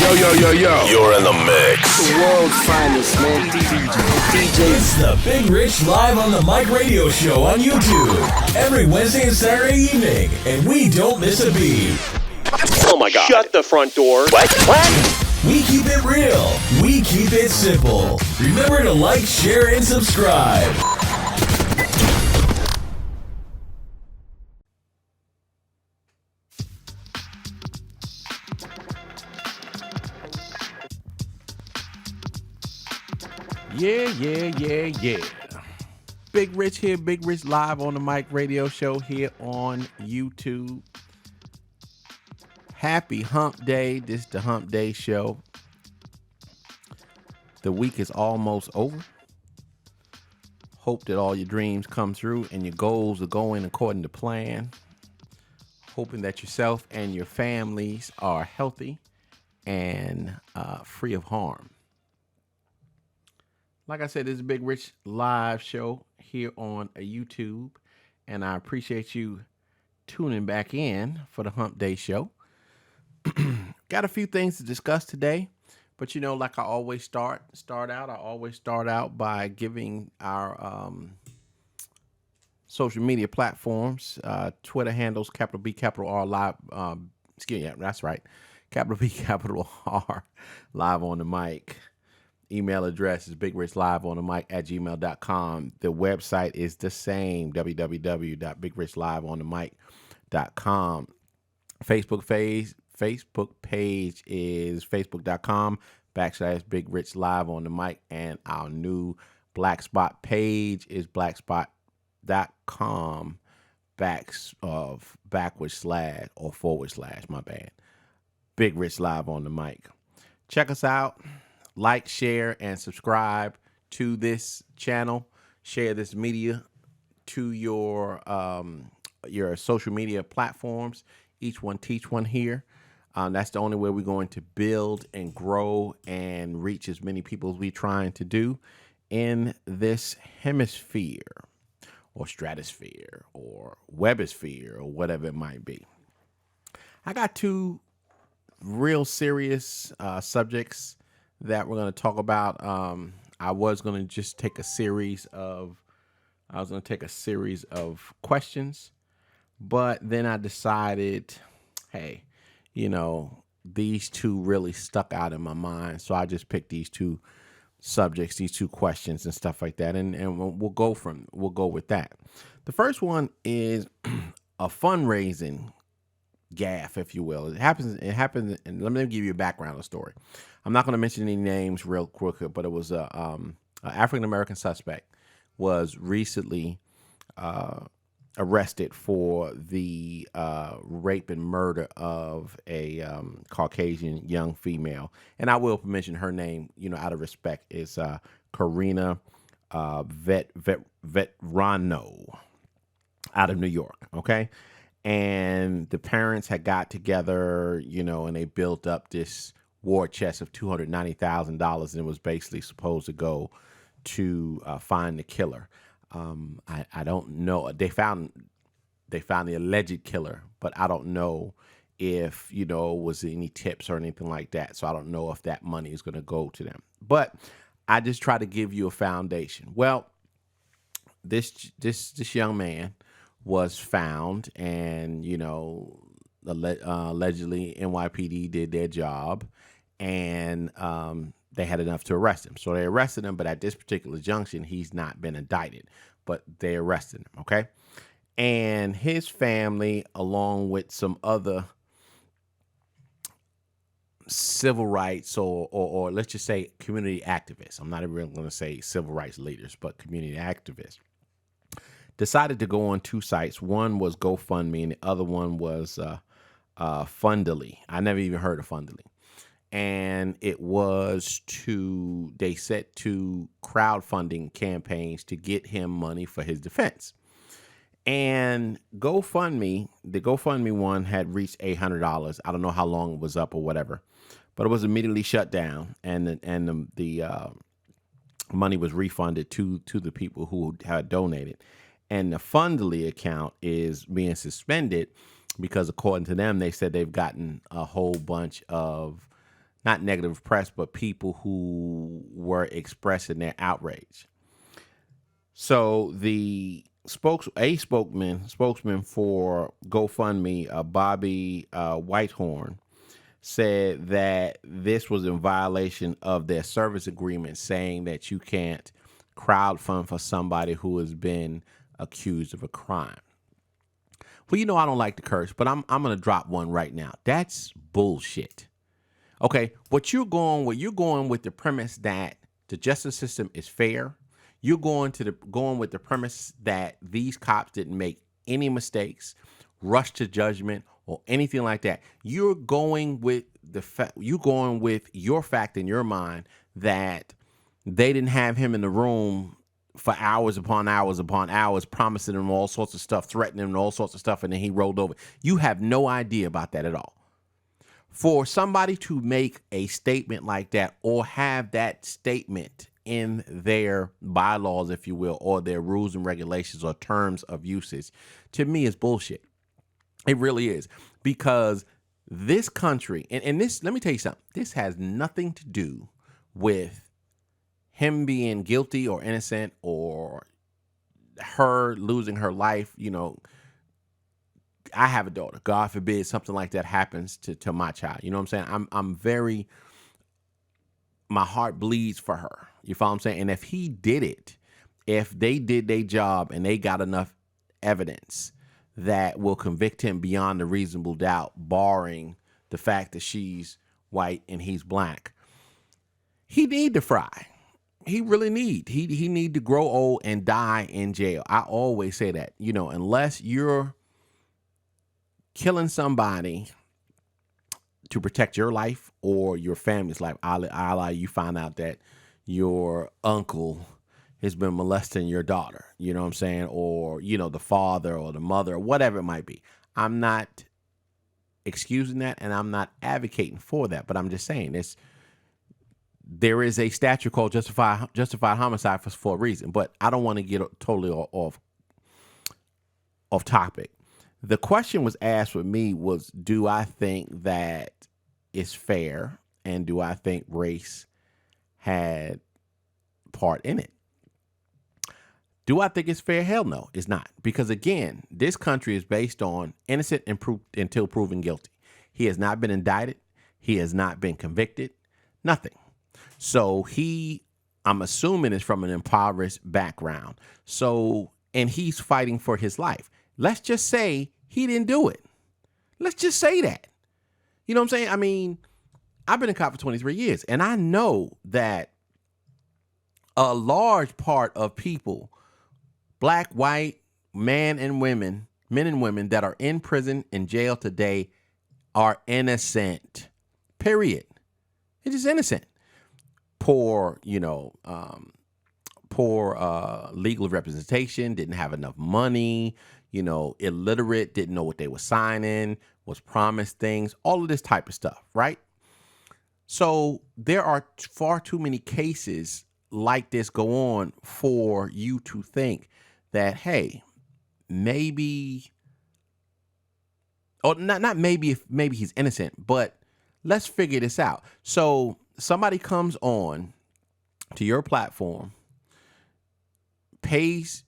Yo. You're in the mix. The world's finest, man. DJ. It's the Big Rich Live on the Mic radio show on YouTube. Every Wednesday and Saturday evening. And we don't miss a beat. Oh my God. Shut the front door. What? We keep it real. We keep it simple. Remember to like, share, and subscribe. Yeah. Big Rich here, Big Rich Live on the Mic radio show here on YouTube. Happy Hump Day. This is the Hump Day show. The week is almost over. Hope that all your dreams come through and your goals are going according to plan. Hoping that yourself and your families are healthy and free of harm. Like I said, this is a Big Rich Live show here on YouTube, and I appreciate you tuning back in for the Hump Day show. Got a few things to discuss today, but like I always start out by giving our social media platforms, Twitter handles, capital B, capital R, live, that's right, capital B, capital R, live on the mic. Email address is bigrichliveonthemic@gmail.com. The website is the same, www.bigrichliveonthemic.com. Facebook page is facebook.com/bigrichliveonthemic, and our new Black Spot page is blackspot.com Big Rich Live on the Mic. Check us out. Like, share, and subscribe to this channel. Share this media to your social media platforms. Each one teach one here. That's the only way we're going to build and grow and reach as many people as we're trying to do in this hemisphere or stratosphere or webosphere or whatever it might be. I got two real serious subjects that we're going to talk about. I was going to just take a series of questions, but then I decided, hey, these two really stuck out in my mind. So I just picked these two subjects, these two questions and stuff like that. And we'll go with that. The first one is a fundraising gaffe, if you will. It happens, and let me give you a background of the story. I'm not going to mention any names real quick, but it was a African-American suspect was recently arrested for the rape and murder of a Caucasian young female. And I will mention her name, out of respect, is Karina Vetrano out of New York, okay? And the parents had got together, and they built up this war chest of $290,000, and it was basically supposed to go to find the killer. I don't know. They found the alleged killer, but I don't know if was any tips or anything like that. So I don't know if that money is going to go to them. But I just try to give you a foundation. Well, this young man was found, and allegedly NYPD did their job, and they had enough to arrest him. So they arrested him, but at this particular junction, he's not been indicted, but they arrested him, okay? And his family, along with some other civil rights or let's just say community activists, I'm not even going to say civil rights leaders, but community activists, decided to go on two sites. One was Gofundme, and the other one was Fundly. I never even heard of Fundly. And it was they set two crowdfunding campaigns to get him money for his defense. And GoFundMe, the GoFundMe one had reached $800. I don't know how long it was up or whatever, but it was immediately shut down, and the money was refunded to the people who had donated. And the Fundly account is being suspended because, according to them, they said they've gotten a whole bunch of not negative press, but people who were expressing their outrage. So the spokesman for GoFundMe, Bobby Whitehorn, said that this was in violation of their service agreement, saying that you can't crowdfund for somebody who has been accused of a crime. Well, you know, I don't like to curse, but I'm going to drop one right now. That's bullshit. Okay, what you're going with the premise that the justice system is fair. You're going with the premise that these cops didn't make any mistakes, rush to judgment, or anything like that. You're going with your fact in your mind that they didn't have him in the room for hours upon hours upon hours, promising him all sorts of stuff, threatening him all sorts of stuff, and then he rolled over. You have no idea about that at all. For somebody to make a statement like that or have that statement in their bylaws, if you will, or their rules and regulations or terms of usage, to me is bullshit. It really is. Because this country, and this, let me tell you something, this has nothing to do with him being guilty or innocent or her losing her life. You know, I have a daughter. God forbid something like that happens to my child. You know what I'm saying? My heart bleeds for her. You follow what I'm saying? And if he did it, if they did their job and they got enough evidence that will convict him beyond a reasonable doubt, barring the fact that she's white and he's black, he need to fry. He really need. He need to grow old and die in jail. I always say that, you know, unless you're killing somebody to protect your life or your family's life, you find out that your uncle has been molesting your daughter, you know what I'm saying? Or, you know, the father or the mother or whatever it might be. I'm not excusing that and I'm not advocating for that, but I'm just saying there is a statute called justified homicide for a reason, but I don't want to get totally off topic. The question was asked with me was, do I think that it's fair and do I think race had part in it? Do I think it's fair? Hell no, it's not. Because again, this country is based on innocent until proven guilty. He has not been indicted. He has not been convicted. Nothing. So I'm assuming is from an impoverished background. So, and he's fighting for his life. Let's just say he didn't do it. Let's just say that. You know what I'm saying? I mean, I've been a cop for 23 years, and I know that a large part of people, black, white, men and women that are in prison, in jail today are innocent. Period. They're just innocent. Poor legal representation, didn't have enough money, illiterate, didn't know what they were signing, was promised things, all of this type of stuff, right? So there are far too many cases like this go on for you to think that, hey, maybe, or not maybe, if maybe he's innocent, but let's figure this out. So somebody comes on to your platform,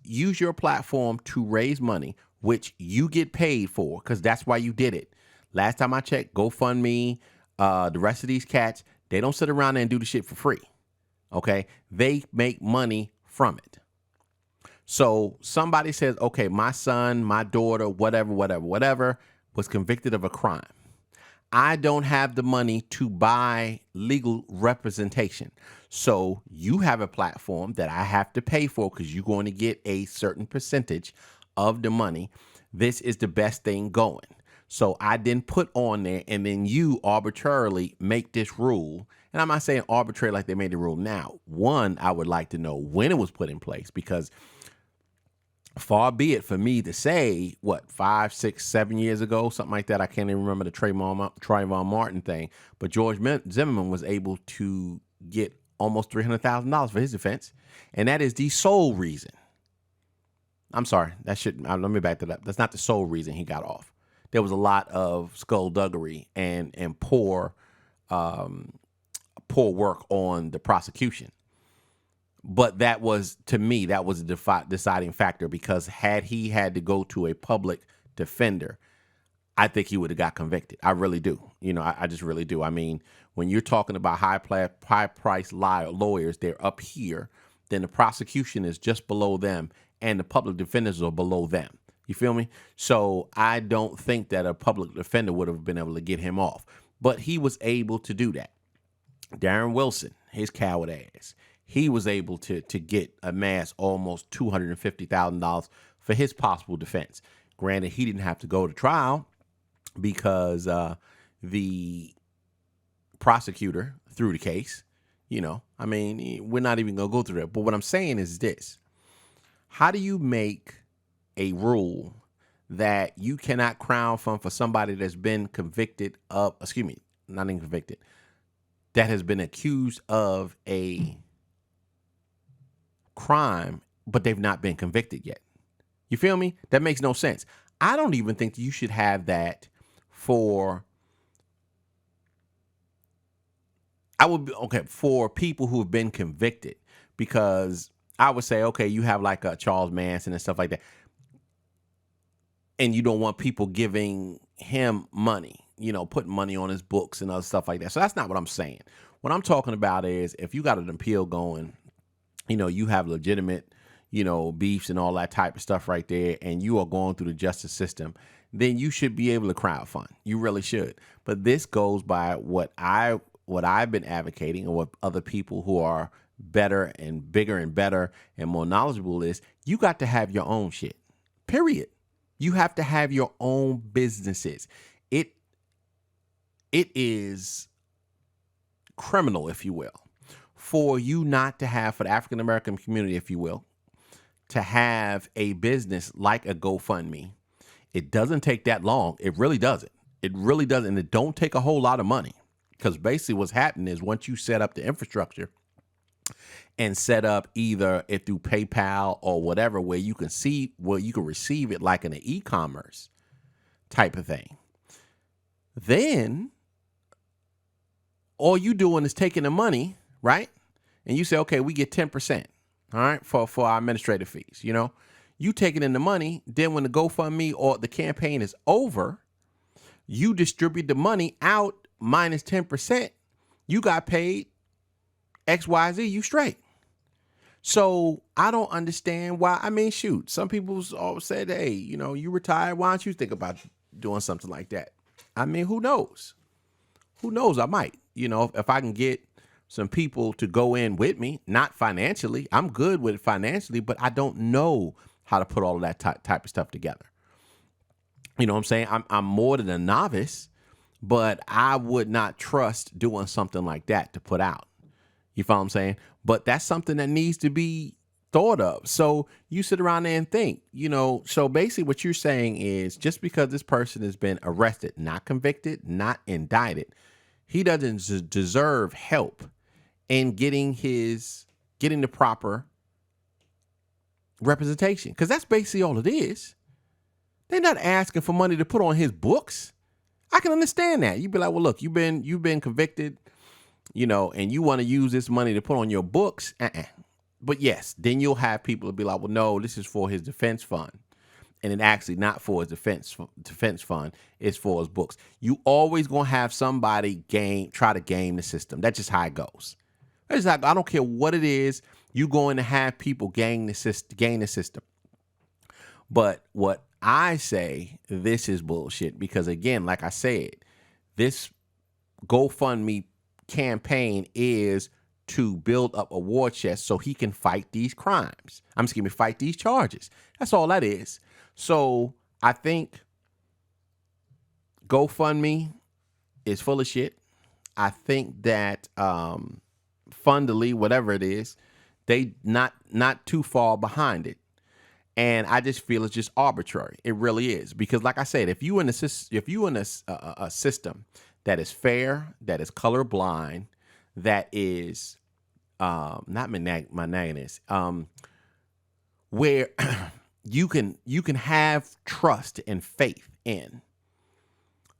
use your platform to raise money, which you get paid for, because that's why you did it. Last time I checked, GoFundMe, the rest of these cats, they don't sit around there and do the shit for free. Okay? They make money from it. So somebody says, okay, my son, my daughter, whatever, was convicted of a crime. I don't have the money to buy legal representation. So you have a platform that I have to pay for because you're going to get a certain percentage of the money. This is the best thing going. So I didn't put on there, and then you arbitrarily make this rule. And I'm not saying arbitrary like they made the rule now. One, I would like to know when it was put in place, because far be it for me to say, 5, 6, 7 years ago, something like that. I can't even remember the Trayvon Martin thing. But George Zimmerman was able to get almost $300,000 for his defense. And that is the sole reason. I'm sorry. Let me back that up. That's not the sole reason he got off. There was a lot of skullduggery and poor poor work on the prosecution. But that was, to me, that was a deciding factor, because had he had to go to a public defender, I think he would have got convicted. I really do. I just really do. I mean, when you're talking about high price lawyers, they're up here, then the prosecution is just below them, and the public defenders are below them. You feel me? So I don't think that a public defender would have been able to get him off. But he was able to do that. Darren Wilson, his coward ass, he was able to amass almost $250,000 for his possible defense. Granted, he didn't have to go to trial because the prosecutor threw the case. I mean, we're not even going to go through that. But what I'm saying is this. How do you make a rule that you cannot crowdfund for somebody that's been convicted of, not even convicted, that has been accused of a crime, but they've not been convicted yet? You feel me? That makes no sense. I don't even think you should have that for people who have been convicted, because I would say, okay, you have like a Charles Manson and stuff like that, and you don't want people giving him money, putting money on his books and other stuff like that. So that's not what I'm saying. What I'm talking about is, if you got an appeal going, you have legitimate, beefs and all that type of stuff right there, and you are going through the justice system, then you should be able to crowdfund. You really should. But this goes by what I've been advocating, and what other people who are better and bigger and better and more knowledgeable is, you got to have your own shit. Period. You have to have your own businesses. It is criminal, if you will, for you not to have, for the African American community, if you will, to have a business like a GoFundMe. It doesn't take that long. It really doesn't. It really doesn't. And it don't take a whole lot of money, because basically what's happening is, once you set up the infrastructure and set up either it through PayPal or whatever, where you can receive it like in an e-commerce type of thing, then all you doing is taking the money, right? And you say, okay, we get 10%, all right, for our administrative fees. You taking in the money. Then when the GoFundMe or the campaign is over, you distribute the money out minus 10%. You got paid XYZ, you straight. So I don't understand why. I mean, shoot, some people always said, hey, you retired, why don't you think about doing something like that? I mean, who knows? Who knows? I might. If I can get some people to go in with me, not financially. I'm good with it financially, but I don't know how to put all of that type of stuff together. You know what I'm saying? I'm more than a novice, but I would not trust doing something like that to put out. You follow what I'm saying? But that's something that needs to be thought of. So you sit around there and think, so basically what you're saying is, just because this person has been arrested, not convicted, not indicted, he doesn't deserve help in getting the proper representation. Because that's basically all it is. They're not asking for money to put on his books. I can understand that. You'd be like, well, look, you've been convicted, and you want to use this money to put on your books. But yes, then you'll have people be like, well, no, this is for his defense fund. And it actually not for his defense fund. It's for his books. You always going to have somebody try to game the system. That's just how it goes. I don't care what it is. You're going to have people game the system. But what I say, this is bullshit, because again, like I said, this GoFundMe campaign is to build up a war chest so he can fight these crimes. Fight these charges. That's all that is. So I think GoFundMe is full of shit. I think that Fundely, whatever it is, they not too far behind it. And I just feel it's just arbitrary. It really is. Because like I said, if you in a system that is fair, that is colorblind, that is not monogamous, where you can have trust and faith in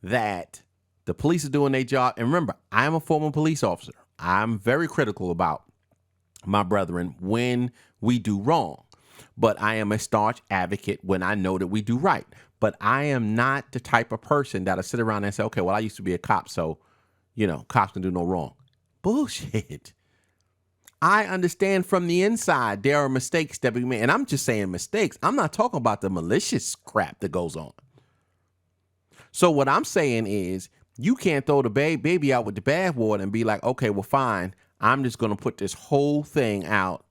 that the police are doing their job. And remember, I'm a former police officer. I'm very critical about my brethren when we do wrong. But I am a staunch advocate when I know that we do right. But I am not the type of person that'll sit around and say, okay, well, I used to be a cop, so, cops can do no wrong. Bullshit. I understand from the inside there are mistakes that we made. And I'm just saying mistakes. I'm not talking about the malicious crap that goes on. So what I'm saying is you can't throw the baby out with the bathwater and be like, okay, well, fine. I'm just going to put this whole thing out.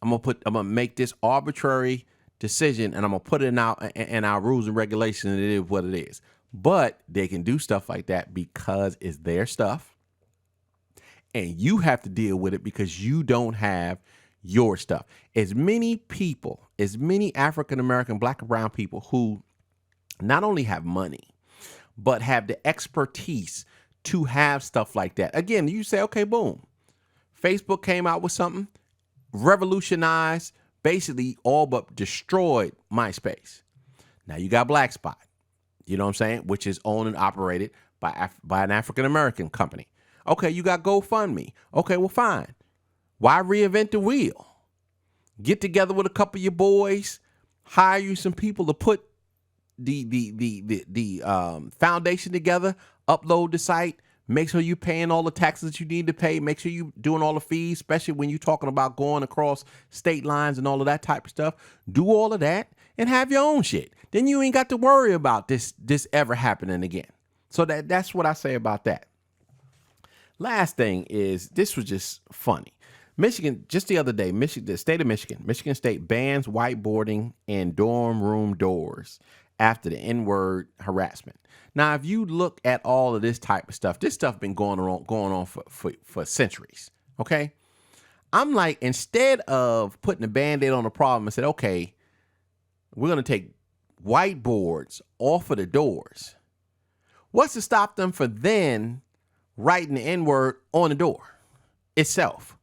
I'm going to make this arbitrary decision and I'm going to put it in our rules and regulations, and it is what it is. But they can do stuff like that because it's their stuff. And you have to deal with it because you don't have your stuff. As many people, as many African-American, black and brown people who not only have money, but have the expertise to have stuff like that. Again, you say, okay, boom. Facebook came out with something, revolutionized, basically all but destroyed MySpace. Now you got Black Spot, you know what I'm saying, which is owned and operated by an African-American company. Okay, you got GoFundMe. Okay, well, fine. Why reinvent the wheel? Get together with a couple of your boys, hire you some people to put the foundation together, upload the site, make sure you're paying all the taxes that you need to pay, make sure you're doing all the fees, especially when you're talking about going across state lines and all of that type of stuff. Do all of that and have your own shit. Then you ain't got to worry about this ever happening again. So that's what I say about that. Last thing is, this was just funny. Michigan, just the other day, the state of Michigan State bans whiteboarding in dorm room doors after the N-word harassment. Now, if you look at all of this type of stuff, this stuff been going on for centuries, okay? I'm like, instead of putting a Band-Aid on the problem and said, okay, we're going to take whiteboards off of the doors, what's to stop them for then writing the N-word on the door itself?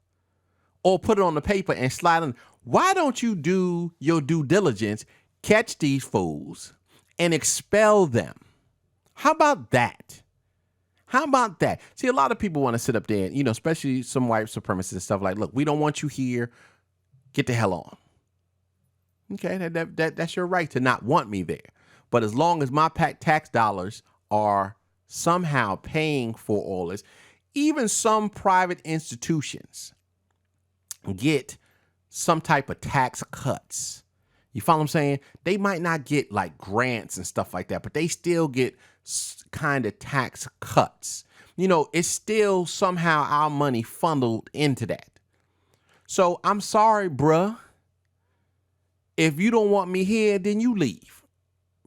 Or put it on the paper and slide on. Why don't you do your due diligence, catch these fools, and expel them? How about that? How about that? See, a lot of people want to sit up there and, especially some white supremacists and stuff like, look, we don't want you here. Get the hell on. Okay, that's your right to not want me there. But as long as my tax dollars are somehow paying for all this, even some private institutions get some type of tax cuts. You follow what I'm saying? They might not get like grants and stuff like that, but they still get kind of tax cuts. It's still somehow our money funneled into that. So I'm sorry, bruh. If you don't want me here, then you leave.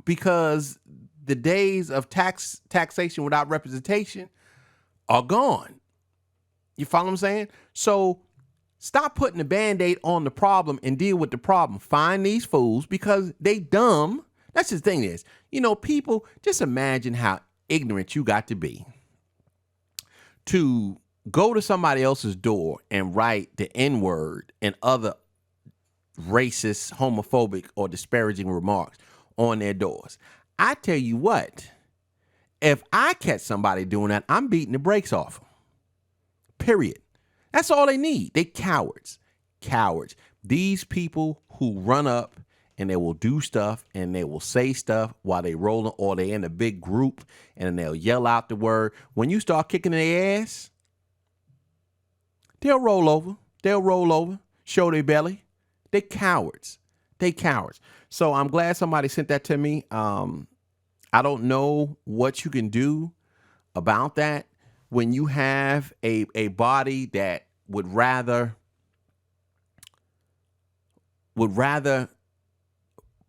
Because the days of taxation without representation are gone. You follow what I'm saying? So stop putting the Band-Aid on the problem and deal with the problem. Find these fools because they dumb. That's the thing is, people, just imagine how ignorant you got to be to go to somebody else's door and write the N-word and other racist, homophobic, or disparaging remarks on their doors. I tell you what, if I catch somebody doing that, I'm beating the brakes off them. Period. That's all they need. They cowards. Cowards. These people who run up and they will do stuff and they will say stuff while they rolling, or they in a big group and they'll yell out the word. When you start kicking their ass, they'll roll over. They'll roll over, show their belly. They cowards. They cowards. So I'm glad somebody sent that to me. I don't know what you can do about that when you have a body that would rather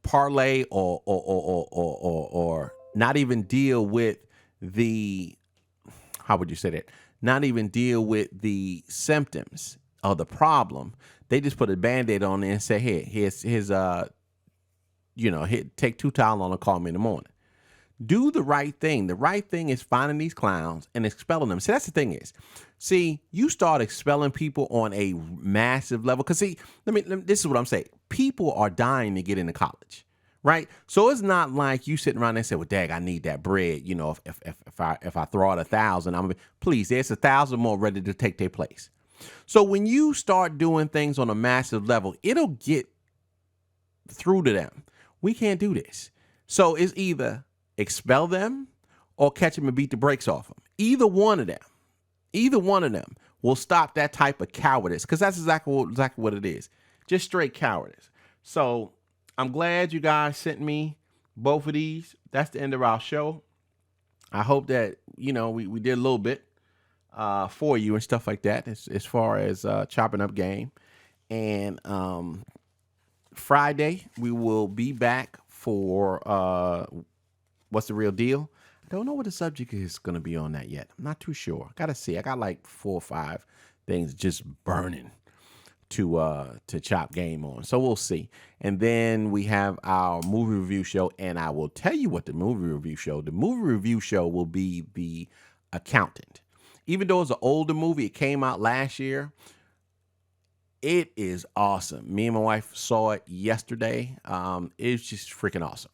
parlay or not even deal with the, how would you say that? Not even deal with the symptoms of the problem. They just put a Band-Aid on there and say, here, here's take 2 Tylenol and call me in the morning. Do the right thing. The right thing is finding these clowns and expelling them. See, that's the thing is, you start expelling people on a massive level. Because this is what I'm saying. People are dying to get into college, right? So it's not like you sitting around there and say, well, dag, I need that bread. You know, if I throw out 1,000, I'm gonna be, please, there's 1,000 more ready to take their place. So when you start doing things on a massive level, it'll get through to them. We can't do this. So it's either expel them or catch them and beat the brakes off them. Either one of them will stop that type of cowardice, because that's exactly what it is. Just straight cowardice. So I'm glad you guys sent me both of these. That's the end of our show. I hope that, you know, we did a little bit for you and stuff like that as far as chopping up game. And Friday, we will be back for What's the Real Deal? I don't know what the subject is going to be on that yet. I'm not too sure. I got to see. I got like 4 or 5 things just burning to chop game on. So we'll see. And then we have our movie review show. And I will tell you what the movie review show will be The Accountant. Even though it's an older movie, it came out last year. It is awesome. Me and my wife saw it yesterday. It's just freaking awesome.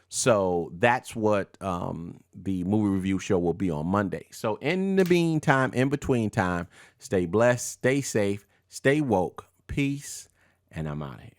So that's what the movie review show will be on Monday. So in the meantime, in between time, stay blessed, stay safe, stay woke, peace, and I'm out of here.